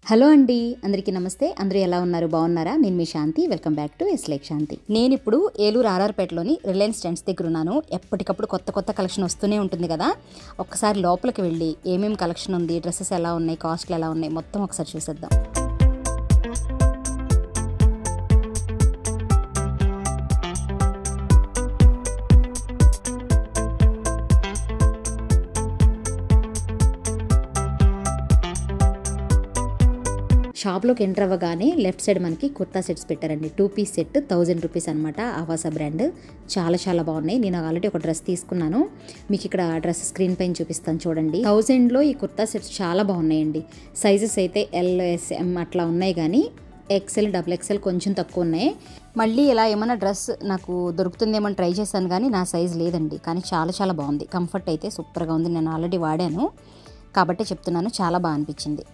Hello అండి, అందరికీ నమస్తే. అందరూ ఎలా ఉన్నారు? బాగున్నారా? నేను మీ శాంతి. వెల్కమ్ బ్యాక్ టు ఎస్లైక్ శాంతి. నేను ఇప్పుడు ఏలూరు ఆర్ఆర్పేటలోని రిలయన్స్ ట్రెండ్స్ దగ్గర ఉన్నాను. ఎప్పటికప్పుడు కొత్త కలెక్షన్ వస్తూనే ఉంటుంది కదా. ఒక్కసారి లోపలికి వెళ్ళి ఏమేమి కలెక్షన్ ఉంది, డ్రెస్సెస్ ఎలా ఉన్నాయి, కాస్ట్లు ఎలా ఉన్నాయి, మొత్తం ఒకసారి చూసేద్దాం. షాప్లోకి ఎంటర్ అవ్వగానే లెఫ్ట్ సైడ్ మనకి కుర్తా సెట్స్ పెట్టారండి. 2 పీస్ సెట్ 1000 రూపీస్ అనమాట. ఆవాసా బ్రాండ్. చాలా బాగున్నాయి. నేను ఆల్రెడీ ఒక డ్రెస్ తీసుకున్నాను. మీకు ఇక్కడ డ్రెస్ స్క్రీన్ పైన చూపిస్తాను చూడండి. 1000లో ఈ కుర్తా సెట్స్ చాలా బాగున్నాయండి. సైజెస్ అయితే LSM అట్లా ఉన్నాయి, కానీ XL XXL కొంచెం తక్కువ ఉన్నాయి. మళ్ళీ ఇలా ఏమైనా డ్రెస్ నాకు దొరుకుతుందేమని ట్రై చేశాను, కానీ నా సైజ్ లేదండి. కానీ చాలా బాగుంది. కంఫర్ట్ అయితే సూపర్గా ఉంది. నేను ఆల్రెడీ వాడాను కాబట్టి చెప్తున్నాను, చాలా బాగా అనిపించింది.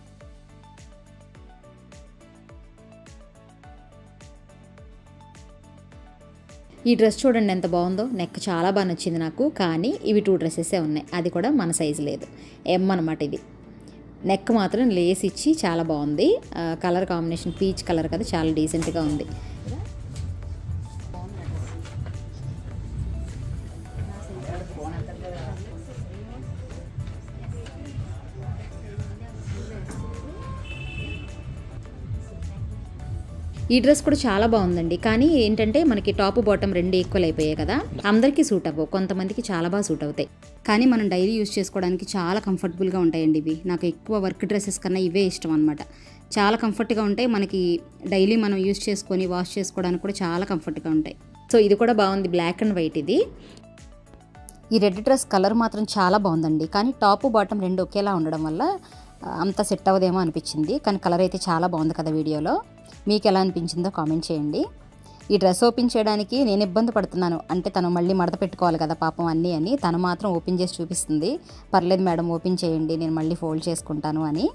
ఈ డ్రెస్ చూడండి ఎంత బాగుందో. నెక్ చాలా బాగా నచ్చింది నాకు. కానీ ఇవి 2 డ్రెస్సెసే ఉన్నాయి, అది కూడా మన సైజు లేదు. M అనమాట ఇది. నెక్ మాత్రం లేస్ ఇచ్చి చాలా బాగుంది. కలర్ కాంబినేషన్ పీచ్ కలర్ కదా, చాలా డీసెంట్గా ఉంది. ఈ డ్రెస్ కూడా చాలా బాగుందండి. కానీ ఏంటంటే మనకి టాప్ బాటమ్ 2 ఈక్వల్ అయిపోయాయి కదా, అందరికీ సూట్ అవ్వవు. కొంతమందికి చాలా బాగా సూట్ అవుతాయి. కానీ మనం డైలీ యూజ్ చేసుకోవడానికి చాలా కంఫర్టబుల్గా ఉంటాయండి ఇవి. నాకు ఎక్కువ వర్క్ డ్రెస్సెస్ కన్నా ఇవే ఇష్టం అనమాట. చాలా కంఫర్ట్గా ఉంటాయి. మనకి డైలీ మనం యూజ్ చేసుకొని వాష్ చేసుకోవడానికి కూడా చాలా కంఫర్ట్గా ఉంటాయి. సో ఇది కూడా బాగుంది. బ్లాక్ అండ్ వైట్ ఇది. ఈ రెడ్ డ్రెస్ కలర్ మాత్రం చాలా బాగుందండి. కానీ టాప్ బాటమ్ 2 ఒకేలా ఉండడం వల్ల అంత సెట్ అవ్వదేమో అనిపించింది. కానీ కలర్ అయితే చాలా బాగుంది కదా వీడియోలో. మీకు ఎలా అనిపించిందో కామెంట్ చేయండి. ఈ డ్రెస్ ఓపెన్ చేయడానికి నేను ఇబ్బంది పడుతున్నాను. అంటే తను మళ్ళీ మడత పెట్టుకోవాలి కదా పాపం అన్నీ అని. తను మాత్రం ఓపెన్ చేసి చూపిస్తుంది. పర్లేదు మేడం, ఓపెన్ చేయండి, నేను మళ్ళీ ఫోల్డ్ చేసుకుంటాను అని.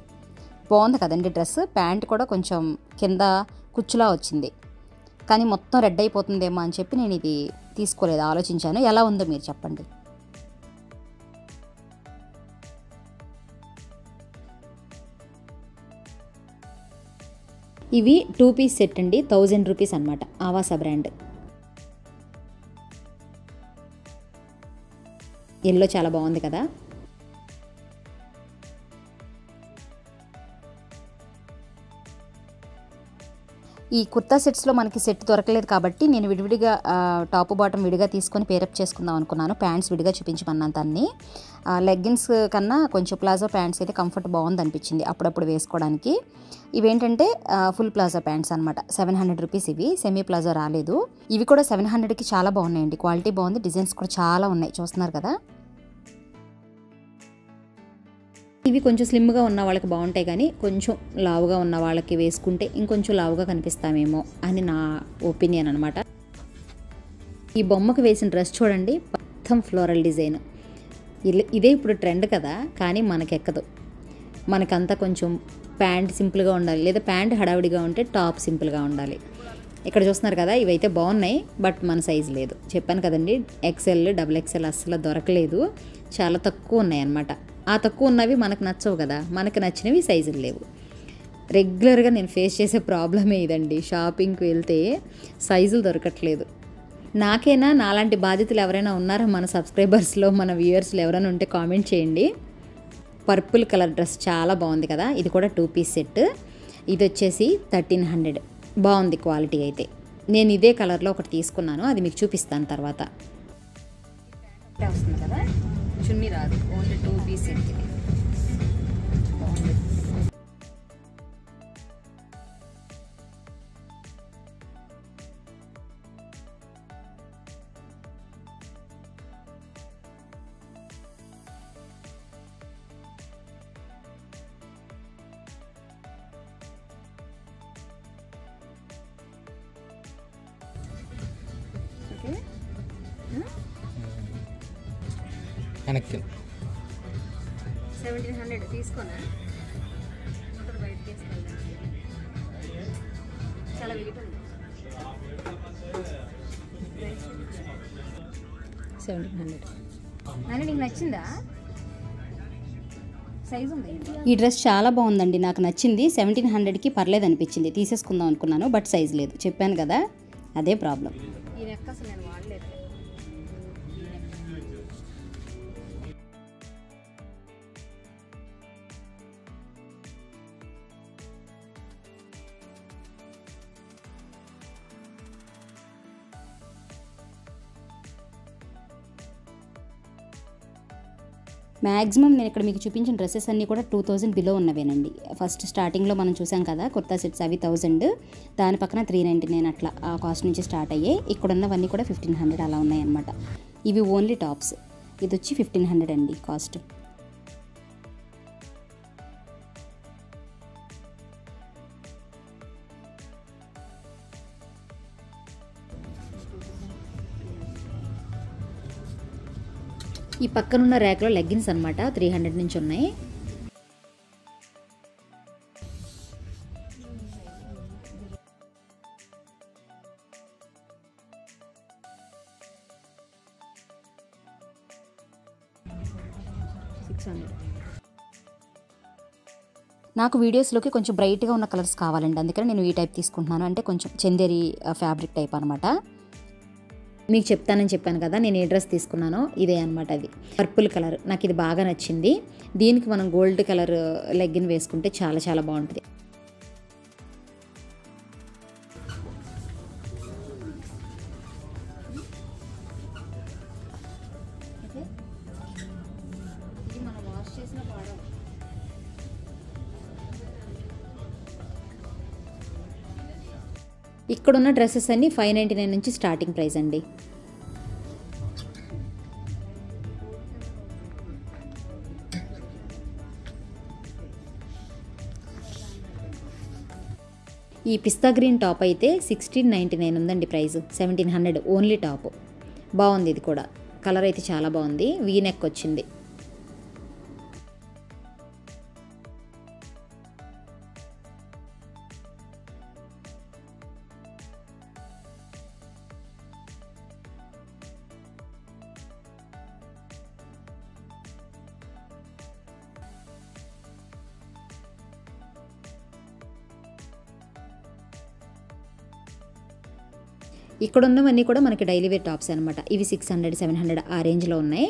బాగుంది కదండి డ్రెస్. ప్యాంట్ కూడా కొంచెం కింద కుచ్చులా వచ్చింది. కానీ మొత్తం రెడ్ అయిపోతుందేమో అని చెప్పి నేను ఇది తీసుకోలేదు, ఆలోచించాను. ఎలా ఉందో మీరు చెప్పండి. ఇవి 2 పీస్ సెట్ అండి. 1000 రూపీస్ అనమాట. ఆవాసా బ్రాండ్. ఎల్లో చాలా బాగుంది కదా. ఈ కుర్తా సెట్స్లో మనకి సెట్ దొరకలేదు కాబట్టి నేను విడివిడిగా టాప్ బాటమ్ విడిగా తీసుకొని పేరప్ చేసుకుందాం అనుకున్నాను. ప్యాంట్స్ విడిగా చూపించమన్నాను తన్ని. లెగ్గిన్స్ కన్నా కొంచెం ప్లాజో ప్యాంట్స్ అయితే కంఫర్ట్ బాగుంది అనిపించింది అప్పుడప్పుడు వేసుకోవడానికి. ఇవేంటంటే ఫుల్ ప్లాజో ప్యాంట్స్ అనమాట. 700 రూపీస్ ఇవి. సెమీ ప్లాజో రాలేదు. ఇవి కూడా 700కి చాలా బాగున్నాయండి. క్వాలిటీ బాగుంది. డిజైన్స్ కూడా చాలా ఉన్నాయి, చూస్తున్నారు కదా. ఇవి కొంచెం స్లిమ్గా ఉన్న వాళ్ళకి బాగుంటాయి, కానీ కొంచెం లావుగా ఉన్న వాళ్ళకి వేసుకుంటే ఇంకొంచెం లావుగా కనిపిస్తామేమో అని నా ఒపీనియన్ అనమాట. ఈ బొమ్మకు వేసిన డ్రెస్ చూడండి, మొత్తం ఫ్లోరల్ డిజైన్. ఇదే ఇప్పుడు ట్రెండ్ కదా, కానీ మనకెక్కదు. మనకంతా కొంచెం ప్యాంట్ సింపుల్గా ఉండాలి, లేదా ప్యాంట్ హడావిడిగా ఉంటే టాప్ సింపుల్గా ఉండాలి. ఇక్కడ చూస్తున్నారు కదా, ఇవైతే బాగున్నాయి, బట్ మన సైజు లేదు. చెప్పాను కదండి, XL XXL అస్సలు దొరకలేదు. చాలా తక్కువ ఉన్నాయి అన్నమాట. ఆ తక్కువ ఉన్నవి మనకు నచ్చవు కదా, మనకు నచ్చినవి సైజులు లేవు. రెగ్యులర్గా నేను ఫేస్ చేసే ప్రాబ్లమే ఇదండి. షాపింగ్కి వెళ్తే సైజులు దొరకట్లేదు. నాకైనా నాలాంటి బాధితులు ఎవరైనా ఉన్నారా మన సబ్స్క్రైబర్స్లో, మన వ్యూయర్స్లో ఎవరైనా ఉంటే కామెంట్ చేయండి. పర్పుల్ కలర్ డ్రెస్ చాలా బాగుంది కదా. ఇది కూడా 2 పీస్ సెట్. ఇది వచ్చేసి 1300. బాగుంది క్వాలిటీ అయితే. నేను ఇదే కలర్లో ఒకటి తీసుకున్నాను, అది మీకు చూపిస్తాను తర్వాత. వస్తుంది కదా, చున్నీ రాదు, ఓన్లీ 2 పీస్ సెట్. బాగుంది. వెనక్కి 1700 తీసుకోనా? మోటార్ బయట తీసుకెళ్తాను. చాలా విరిగిపోయింది. 1700. నాన్న నీకు నచ్చిందా? ఈ డ్రెస్ చాలా బాగుందండి, నాకు నచ్చింది. 1700కి పర్లేదు అనిపించింది, తీసేసుకుందాం అనుకున్నాను. బట్ సైజ్ లేదు, చెప్పాను కదా, అదే ప్రాబ్లం. మ్యాక్సిమం నేను ఇక్కడ మీకు చూపించిన డ్రెస్సెస్ అన్నీ కూడా 2000 బిలో ఉన్నవేనండి. ఫస్ట్ స్టార్టింగ్లో మనం చూసాం కదా కుర్తా సెట్స్, అవి 1000, దాని పక్కన 399 అట్లా ఆ కాస్ట్ నుంచి స్టార్ట్ అయ్యాయి. ఇక్కడ ఉన్నవన్నీ కూడా 1500 అలా ఉన్నాయన్నమాట. ఇవి ఓన్లీ టాప్స్, ఇది వచ్చి 1500 అండి కాస్ట్. ఈ పక్కనున్న ర్యాక్లో లెగ్గిన్స్ అనమాట, 300 నుంచి ఉన్నాయి. నాకు వీడియోస్లోకి కొంచెం బ్రైట్గా ఉన్న కలర్స్ కావాలండి, అందుకని నేను ఈ టైప్ తీసుకుంటున్నాను. అంటే కొంచెం చందేరి ఫ్యాబ్రిక్ టైప్ అనమాట. మీకు చెప్తానని చెప్పాను కదా నేను ఏ డ్రెస్ తీసుకున్నానో, ఇదే అనమాట. అది పర్పుల్ కలర్, నాకు ఇది బాగా నచ్చింది. దీనికి మనం గోల్డ్ కలర్ లెగ్గిన్ వేసుకుంటే చాలా చాలా బాగుంటుంది. ఇక్కడున్న డ్రెస్సెస్ అన్నీ 599 నుంచి స్టార్టింగ్ ప్రైస్ అండి. ఈ పిస్తా గ్రీన్ టాప్ అయితే 1699 ఉందండి ప్రైస్, 1700 ఓన్లీ టాప్. బాగుంది, ఇది కూడా కలర్ అయితే చాలా బాగుంది, వీ నెక్ వచ్చింది. ఇక్కడ ఉన్నవన్నీ కూడా మనకి డైలీ వేర్ టాప్స్ అనమాట. ఇవి 600, 700 ఆ రేంజ్లో ఉన్నాయి.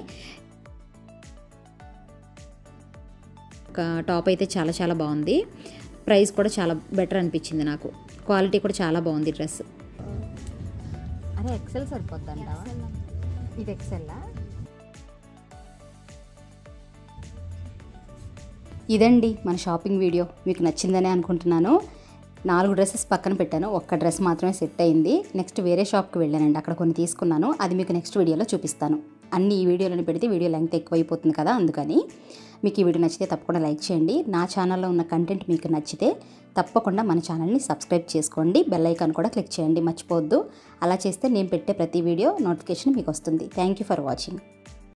ఒక టాప్ అయితే చాలా చాలా బాగుంది, ప్రైస్ కూడా చాలా బెటర్ అనిపించింది నాకు. క్వాలిటీ కూడా చాలా బాగుంది డ్రెస్. అరే ఎక్సెల్ సరిపోద్దంట, ఇది ఎక్సెల్లా? ఇదండి మన షాపింగ్ వీడియో, మీకు నచ్చిందనే అనుకుంటున్నాను. 4 డ్రెస్సెస్ పక్కన పెట్టాను, ఒక్క డ్రెస్ మాత్రమే సెట్ అయింది. నెక్స్ట్ వేరే షాప్కి వెళ్ళానండి, అక్కడ కొన్ని తీసుకున్నాను, అది మీకు నెక్స్ట్ వీడియోలో చూపిస్తాను. అన్ని ఈ వీడియోలను పెడితే వీడియో లెంగ్త్ ఎక్కువైపోతుంది కదా, అందుకని. మీకు ఈ వీడియో నచ్చితే తప్పకుండా లైక్ చేయండి. నా ఛానల్లో ఉన్న కంటెంట్ మీకు నచ్చితే తప్పకుండా మన ఛానల్ని సబ్స్క్రైబ్ చేసుకోండి, బెల్ ఐకాన్ కూడా క్లిక్ చేయండి, మర్చిపోవద్దు. అలా చేస్తే నేను పెట్టే ప్రతి వీడియో నోటిఫికేషన్ మీకు వస్తుంది. Thank you for watching.